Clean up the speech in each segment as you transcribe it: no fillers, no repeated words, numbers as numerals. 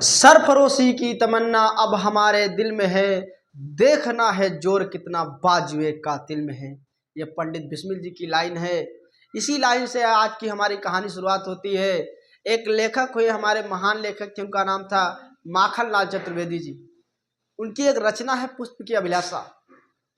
सरफरोशी की तमन्ना अब हमारे दिल में है, देखना है जोर कितना बाजुए कातिल में है। ये पंडित बिस्मिल जी की लाइन है। इसी लाइन से आज की हमारी कहानी शुरुआत होती है। एक लेखक हुए, हमारे महान लेखक थे, उनका नाम था माखनलाल चतुर्वेदी जी। उनकी एक रचना है पुष्प की अभिलाषा।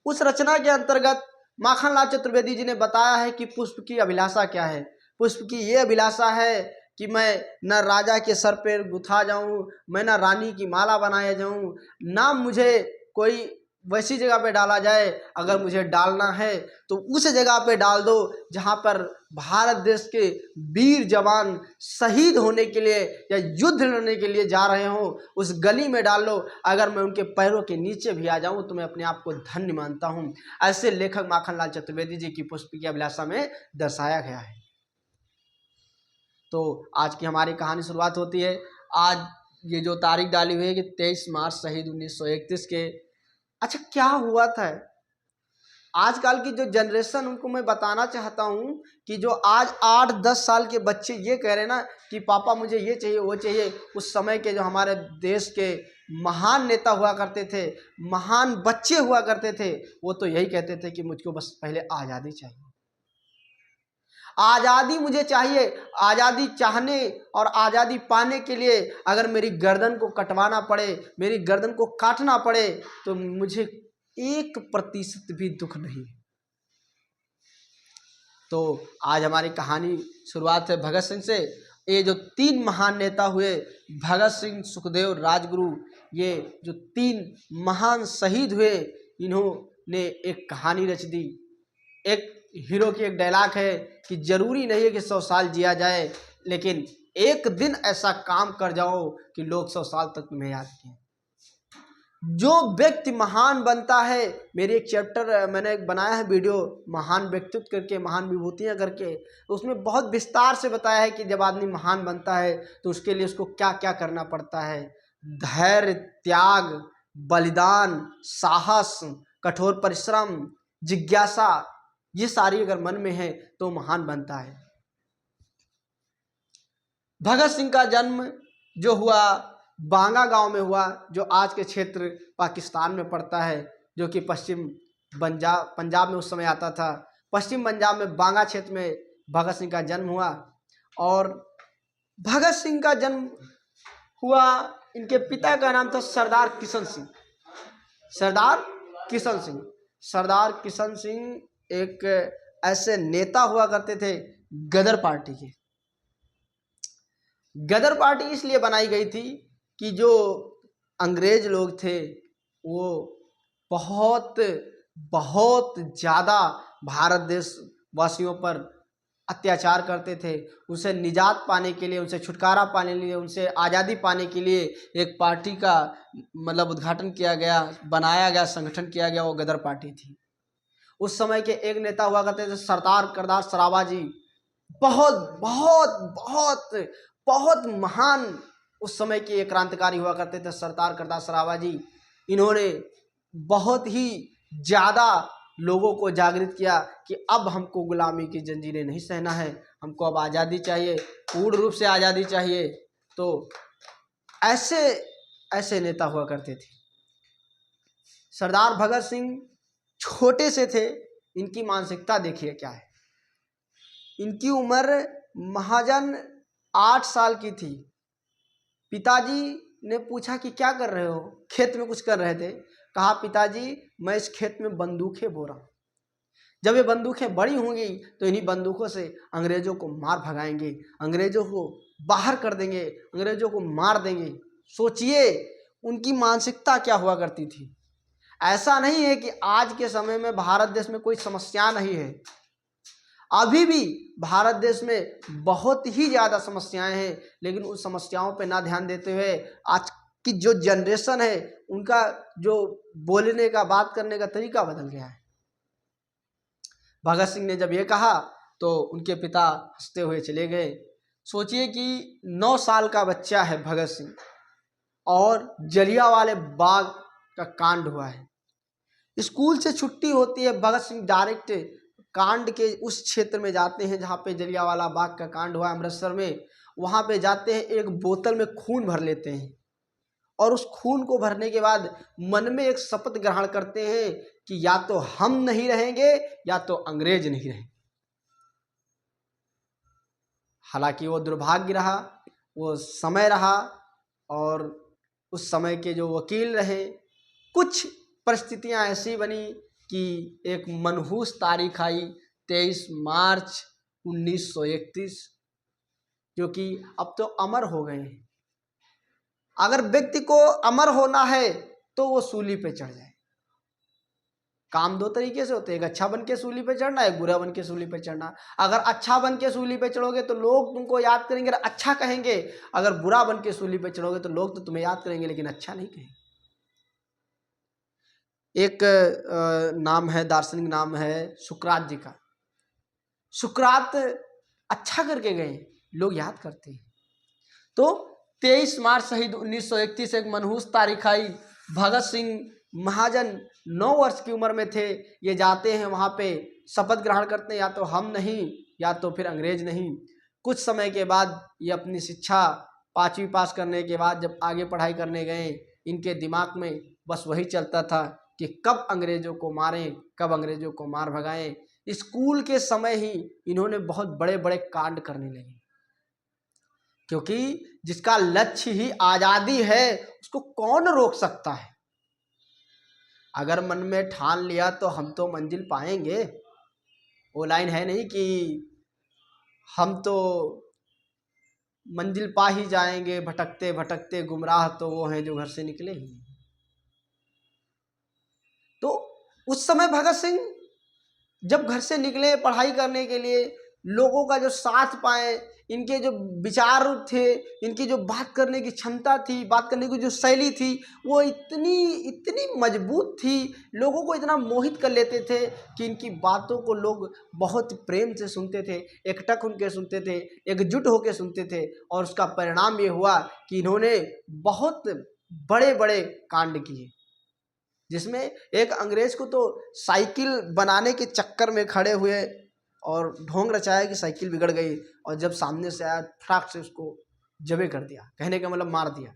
उस रचना के अंतर्गत माखनलाल चतुर्वेदी जी ने बताया है कि पुष्प की अभिलाषा क्या है। पुष्प की ये अभिलाषा है कि मैं न राजा के सर पर गुथा जाऊं, मैं न रानी की माला बनाया जाऊं, ना मुझे कोई वैसी जगह पे डाला जाए। अगर मुझे डालना है तो उस जगह पे डाल दो जहां पर भारत देश के वीर जवान शहीद होने के लिए या युद्ध लड़ने के लिए जा रहे हों, उस गली में डाल लो। अगर मैं उनके पैरों के नीचे भी आ जाऊं तो मैं अपने आप को धन्य मानता हूं। ऐसे लेखक माखनलाल चतुर्वेदी जी की पुष्प की अभिलाषा में दर्शाया गया है। तो आज की हमारी कहानी शुरुआत होती है। आज ये जो तारीख डाली हुई है कि 23 मार्च शहीद 1931 के। अच्छा, क्या हुआ था आजकल की जो जनरेशन, उनको मैं बताना चाहता हूँ कि जो आज 8-10 साल के बच्चे ये कह रहे हैं ना कि पापा मुझे ये चाहिए वो चाहिए। उस समय के जो हमारे देश के महान नेता हुआ करते थे, महान बच्चे हुआ करते थे, वो तो यही कहते थे कि मुझको बस पहले आज़ादी चाहिए, आज़ादी मुझे चाहिए। आज़ादी चाहने और आज़ादी पाने के लिए अगर मेरी गर्दन को कटवाना पड़े, मेरी गर्दन को काटना पड़े, तो मुझे 1% भी दुख नहीं। तो आज हमारी कहानी शुरुआत है भगत सिंह से। ये जो 3 महान नेता हुए, भगत सिंह, सुखदेव, राजगुरु, ये जो 3 महान शहीद हुए, इन्होंने एक कहानी रच दी। एक हीरो की एक डायलॉग है कि जरूरी नहीं है कि 100 साल जिया जाए, लेकिन एक दिन ऐसा काम कर जाओ कि लोग 100 साल तक तुम्हें याद करें। जो व्यक्ति महान बनता है, मेरी एक चैप्टर मैंने एक बनाया है वीडियो, महान व्यक्तित्व करके, महान विभूतियां करके, तो उसमें बहुत विस्तार से बताया है कि जब आदमी महान बनता है तो उसके लिए उसको क्या क्या करना पड़ता है। धैर्य, त्याग, बलिदान, साहस, कठोर परिश्रम, जिज्ञासा, ये सारी अगर मन में है तो महान बनता है। भगत सिंह का जन्म जो हुआ बांगा गांव में हुआ, जो आज के क्षेत्र पाकिस्तान में पड़ता है, जो कि पश्चिम पंजाब में उस समय आता था। पश्चिम पंजाब में बांगा क्षेत्र में भगत सिंह का जन्म हुआ। और भगत सिंह का जन्म हुआ, इनके पिता का नाम था सरदार किशन सिंह। सरदार किशन सिंह, सरदार किशन सिंह एक ऐसे नेता हुआ करते थे गदर पार्टी के। गदर पार्टी इसलिए बनाई गई थी कि जो अंग्रेज लोग थे वो बहुत बहुत ज़्यादा भारत देशवासियों पर अत्याचार करते थे। उनसे निजात पाने के लिए, उनसे छुटकारा पाने के लिए, उनसे आज़ादी पाने के लिए एक पार्टी का मतलब उद्घाटन किया गया, बनाया गया, संगठन किया गया, वो गदर पार्टी थी। उस समय के एक नेता हुआ करते थे सरदार करदार सराबा जी। बहुत बहुत बहुत बहुत महान उस समय के एक क्रांतिकारी हुआ करते थे सरदार करदार सराबा जी। इन्होंने बहुत ही ज़्यादा लोगों को जागृत किया कि अब हमको गुलामी की जंजीरें नहीं सहना है, हमको अब आज़ादी चाहिए, पूर्ण रूप से आज़ादी चाहिए। तो ऐसे ऐसे नेता हुआ करते थे। सरदार भगत सिंह छोटे से थे, इनकी मानसिकता देखिए क्या है। इनकी उम्र महाजन 8 साल की थी। पिताजी ने पूछा कि क्या कर रहे हो, खेत में कुछ कर रहे थे। कहा पिताजी मैं इस खेत में बंदूकें बो रहा हूँ, जब ये बंदूकें बड़ी होंगी तो इन्हीं बंदूकों से अंग्रेजों को मार भगाएंगे, अंग्रेजों को बाहर कर देंगे, अंग्रेजों को मार देंगे। सोचिए उनकी मानसिकता क्या हुआ करती थी। ऐसा नहीं है कि आज के समय में भारत देश में कोई समस्या नहीं है, अभी भी भारत देश में बहुत ही ज़्यादा समस्याएं हैं, लेकिन उन समस्याओं पे ना ध्यान देते हुए आज की जो जनरेशन है उनका जो बोलने का, बात करने का तरीका बदल गया है। भगत सिंह ने जब ये कहा तो उनके पिता हंसते हुए चले गए। सोचिए कि 9 साल का बच्चा है भगत सिंह, और जलियांवाला बाग का कांड हुआ है। स्कूल से छुट्टी होती है, भगत सिंह डायरेक्ट कांड के उस क्षेत्र में जाते हैं जहाँ पे जलियांवाला बाग का कांड हुआ अमृतसर में। वहाँ पे जाते हैं, एक बोतल में खून भर लेते हैं और उस खून को भरने के बाद मन में एक शपथ ग्रहण करते हैं कि या तो हम नहीं रहेंगे या तो अंग्रेज नहीं रहेंगे। हालांकि वो दुर्भाग्य रहा, वो समय रहा, और उस समय के जो वकील रहे, कुछ परिस्थितियां ऐसी बनी कि एक मनहूस तारीख आई 23 मार्च 1931, जो कि अब तो अमर हो गए हैं। अगर व्यक्ति को अमर होना है तो वो सूली पे चढ़ जाए। काम दो तरीके से होते हैं, एक अच्छा बन के सूली पे चढ़ना, एक बुरा बन के सूली पे चढ़ना। अगर अच्छा बन के सूली पे चढ़ोगे तो लोग तुमको याद करेंगे, अच्छा कहेंगे। अगर बुरा बन के सूली पे चढ़ोगे तो लोग तो तुम्हें याद करेंगे लेकिन अच्छा नहीं कहेंगे। एक नाम है, दार्शनिक नाम है सुकरात जी का। सुकरात अच्छा करके गए, लोग याद करते हैं। तो 23 मार्च शहीद 1931 एक मनहूस तारीख आई। भगत सिंह महाजन 9 वर्ष की उम्र में थे। ये जाते हैं वहाँ पे, शपथ ग्रहण करते हैं या तो हम नहीं या तो फिर अंग्रेज नहीं। कुछ समय के बाद ये अपनी शिक्षा 5वीं पास करने के बाद जब आगे पढ़ाई करने गए, इनके दिमाग में बस वही चलता था कि कब अंग्रेजों को मारें, कब अंग्रेजों को मार भगाएं। स्कूल के समय ही इन्होंने बहुत बड़े बड़े कांड करने लगे, क्योंकि जिसका लक्ष्य ही आज़ादी है उसको कौन रोक सकता है। अगर मन में ठान लिया तो हम तो मंजिल पाएंगे। वो लाइन है नहीं कि हम तो मंजिल पा ही जाएंगे, भटकते भटकते गुमराह तो वो हैं जो घर से निकले ही। तो उस समय भगत सिंह जब घर से निकले पढ़ाई करने के लिए, लोगों का जो साथ पाए, इनके जो विचार थे, इनकी जो बात करने की क्षमता थी, बात करने की जो शैली थी, वो इतनी मजबूत थी, लोगों को इतना मोहित कर लेते थे कि इनकी बातों को लोग बहुत प्रेम से सुनते थे, एकटक होकर सुनते थे, एकजुट होकर सुनते थे। और उसका परिणाम ये हुआ कि इन्होंने बहुत बड़े बड़े कांड किए, जिसमें एक अंग्रेज को तो साइकिल बनाने के चक्कर में खड़े हुए और ढोंग रचाया कि साइकिल बिगड़ गई, और जब सामने से आया फटाक से उसको जबे कर दिया, कहने का मतलब मार दिया।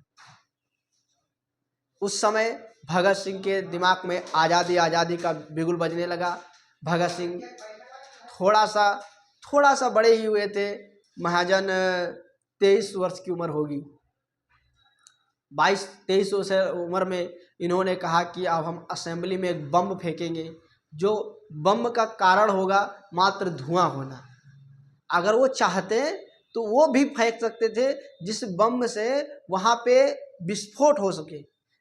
उस समय भगत सिंह के दिमाग में आज़ादी आज़ादी का बिगुल बजने लगा। भगत सिंह थोड़ा सा बड़े ही हुए थे, महाजन 23 वर्ष की उम्र होगी, 22-23 वर्ष उम्र में इन्होंने कहा कि अब हम असेंबली में एक बम फेंकेंगे, जो बम का कारण होगा मात्र धुआं होना। अगर वो चाहते तो वो भी फेंक सकते थे जिस बम से वहाँ पे विस्फोट हो सके,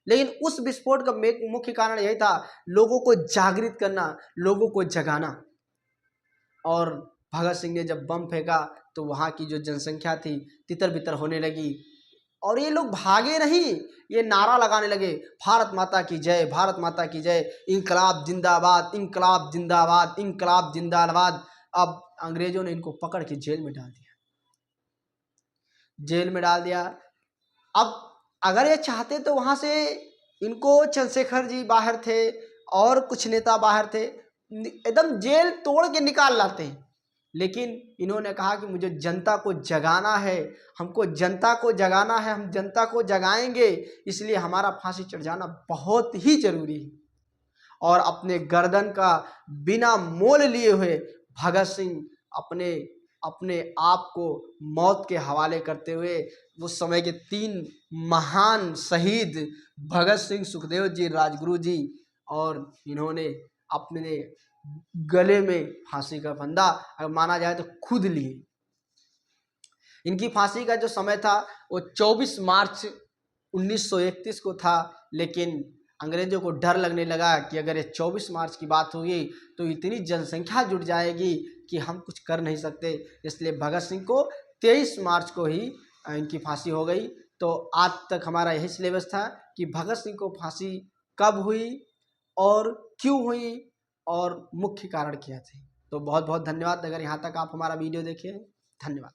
लेकिन उस विस्फोट का मुख्य कारण यही था, लोगों को जागृत करना, लोगों को जगाना। और भगत सिंह ने जब बम फेंका तो वहाँ की जो जनसंख्या थी तितर बितर होने लगी, और ये लोग भागे नहीं, ये नारा लगाने लगे, भारत माता की जय, भारत माता की जय, इंकलाब जिंदाबाद, इंकलाब जिंदाबाद, इंकलाब जिंदाबाद। अब अंग्रेजों ने इनको पकड़ के जेल में डाल दिया, जेल में डाल दिया। अब अगर ये चाहते तो वहाँ से इनको, चंद्रशेखर जी बाहर थे और कुछ नेता बाहर थे, एकदम जेल तोड़ के निकाल लाते हैं, लेकिन इन्होंने कहा कि मुझे जनता को जगाना है, हमको जनता को जगाना है, हम जनता को जगाएंगे, इसलिए हमारा फांसी चढ़ जाना बहुत ही जरूरी है। और अपने गर्दन का बिना मोल लिए हुए भगत सिंह अपने आप को मौत के हवाले करते हुए, उस समय के 3 महान शहीद भगत सिंह, सुखदेव जी, राजगुरु जी, और इन्होंने अपने गले में फांसी का फंदा, अगर माना जाए तो खुद लिए। इनकी फांसी का जो समय था वो 24 मार्च 1931 को था, लेकिन अंग्रेजों को डर लगने लगा कि अगर ये 24 मार्च की बात होगी तो इतनी जनसंख्या जुट जाएगी कि हम कुछ कर नहीं सकते, इसलिए भगत सिंह को 23 मार्च को ही इनकी फांसी हो गई। तो आज तक हमारा यही सिलेबस था कि भगत सिंह को फांसी कब हुई और क्यों हुई और मुख्य कारण क्या थे। तो बहुत बहुत धन्यवाद अगर यहाँ तक आप हमारा वीडियो देखे, धन्यवाद।